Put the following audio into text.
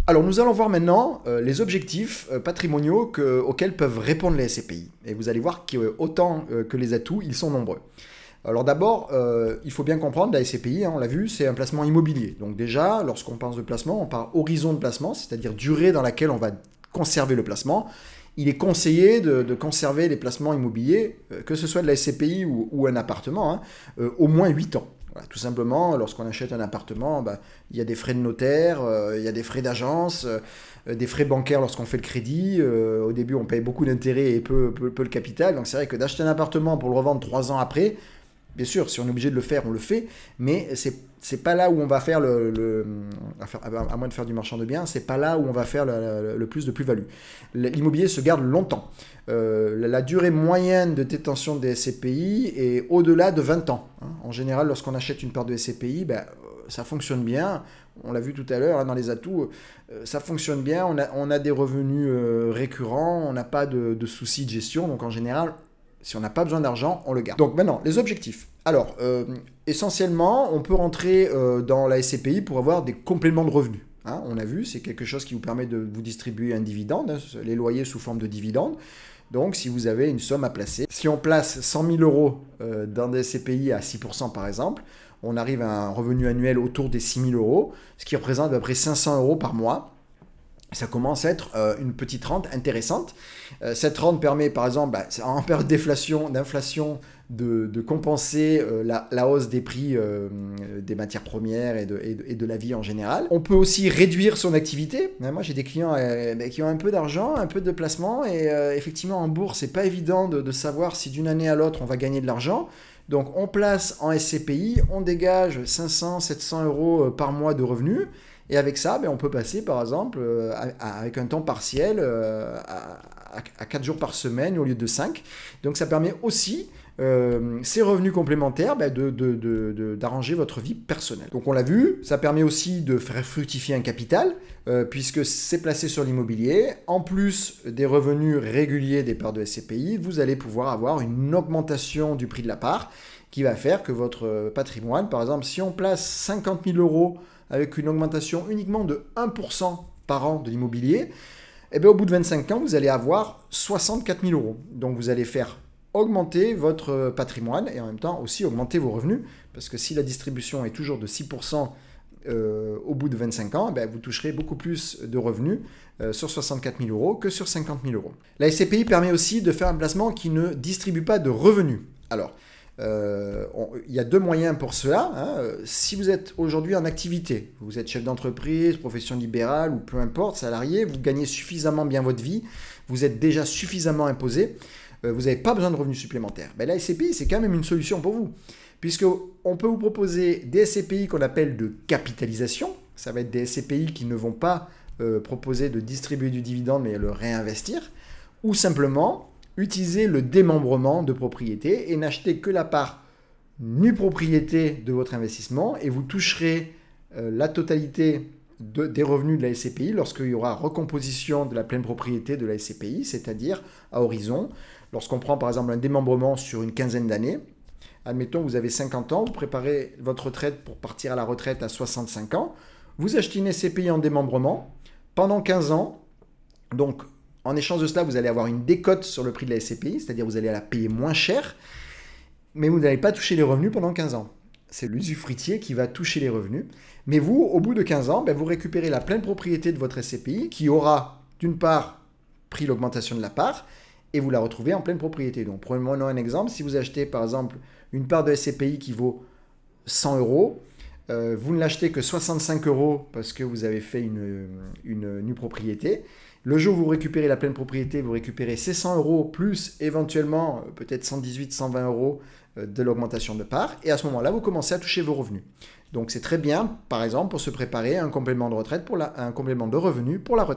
Alors nous allons voir maintenant les objectifs patrimoniaux auxquels peuvent répondre les SCPI. Et vous allez voir qu'autant que les atouts, ils sont nombreux. Alors d'abord, il faut bien comprendre, la SCPI, on l'a vu, c'est un placement immobilier. Donc déjà, lorsqu'on pense de placement, on parle horizon de placement, c'est-à-dire durée dans laquelle on va conserver le placement. Il est conseillé de conserver les placements immobiliers, que ce soit de la SCPI ou un appartement, au moins 8 ans. Voilà, tout simplement, lorsqu'on achète un appartement, il y a des frais de notaire, il y a des frais d'agence, des frais bancaires lorsqu'on fait le crédit. Au début, on paye beaucoup d'intérêts et peu le capital. Donc c'est vrai que d'acheter un appartement pour le revendre 3 ans après, bien sûr, si on est obligé de le faire, on le fait, mais c'est pas là où on va faire à moins de faire du marchand de biens, c'est pas là où on va faire le plus de plus-value. L'immobilier se garde longtemps. La durée moyenne de détention des SCPI est au-delà de 20 ans. En général, lorsqu'on achète une part de SCPI, ça fonctionne bien. On l'a vu tout à l'heure dans les atouts, ça fonctionne bien. On a des revenus récurrents, on n'a pas de soucis de gestion, donc en général, si on n'a pas besoin d'argent, on le garde. Donc maintenant, les objectifs. Alors, essentiellement, on peut rentrer dans la SCPI pour avoir des compléments de revenus. On a vu, c'est quelque chose qui vous permet de vous distribuer un dividende, les loyers sous forme de dividende. Donc, si vous avez une somme à placer, si on place 100 000 euros dans des SCPI à 6% par exemple, on arrive à un revenu annuel autour des 6 000 euros, ce qui représente à peu près 500 euros par mois. Ça commence à être une petite rente intéressante. Cette rente permet, par exemple, en période d'inflation, de compenser la hausse des prix des matières premières et de la vie en général. On peut aussi réduire son activité. Moi, j'ai des clients qui ont un peu d'argent, un peu de placement, et effectivement, en bourse, c'est pas évident de savoir si d'une année à l'autre, on va gagner de l'argent. Donc, on place en SCPI, on dégage 500, 700 euros par mois de revenus. Et avec ça, on peut passer, par exemple, avec un temps partiel à 4 jours par semaine au lieu de 5. Donc, ça permet aussi, ces revenus complémentaires, d'arranger votre vie personnelle. Donc, on l'a vu, ça permet aussi de faire fructifier un capital, puisque c'est placé sur l'immobilier. En plus des revenus réguliers des parts de SCPI, vous allez pouvoir avoir une augmentation du prix de la part qui va faire que votre patrimoine, par exemple, si on place 50 000 euros avec une augmentation uniquement de 1% par an de l'immobilier, au bout de 25 ans, vous allez avoir 64 000 euros. Donc vous allez faire augmenter votre patrimoine et en même temps aussi augmenter vos revenus, parce que si la distribution est toujours de 6% au bout de 25 ans, vous toucherez beaucoup plus de revenus sur 64 000 euros que sur 50 000 euros. La SCPI permet aussi de faire un placement qui ne distribue pas de revenus. Alors, il y a 2 moyens pour cela. Si vous êtes aujourd'hui en activité, vous êtes chef d'entreprise, profession libérale ou peu importe, salarié, vous gagnez suffisamment bien votre vie, vous êtes déjà suffisamment imposé, vous n'avez pas besoin de revenus supplémentaires. La SCPI, c'est quand même une solution pour vous, puisqu'on peut vous proposer des SCPI qu'on appelle de capitalisation. Ça va être des SCPI qui ne vont pas proposer de distribuer du dividende, mais le réinvestir, ou simplement utiliser le démembrement de propriété et n'acheter que la part nue propriété de votre investissement et vous toucherez la totalité des revenus de la SCPI lorsqu'il y aura recomposition de la pleine propriété de la SCPI, c'est-à-dire à horizon. Lorsqu'on prend par exemple un démembrement sur une quinzaine d'années, admettons vous avez 50 ans, vous préparez votre retraite pour partir à la retraite à 65 ans, vous achetez une SCPI en démembrement pendant 15 ans, donc en échange de cela, vous allez avoir une décote sur le prix de la SCPI, c'est-à-dire vous allez la payer moins cher, mais vous n'allez pas toucher les revenus pendant 15 ans. C'est l'usufruitier qui va toucher les revenus. Mais vous, au bout de 15 ans, vous récupérez la pleine propriété de votre SCPI qui aura, d'une part, pris l'augmentation de la part, et vous la retrouvez en pleine propriété. Donc, prenons un exemple. Si vous achetez, par exemple, une part de SCPI qui vaut 100 euros, vous ne l'achetez que 65 euros parce que vous avez fait une nue propriété. Le jour où vous récupérez la pleine propriété, vous récupérez ces 100 euros plus éventuellement peut-être 118, 120 euros de l'augmentation de part. Et à ce moment-là, vous commencez à toucher vos revenus. Donc c'est très bien, par exemple, pour se préparer à un complément de retraite, un complément de revenus pour la retraite.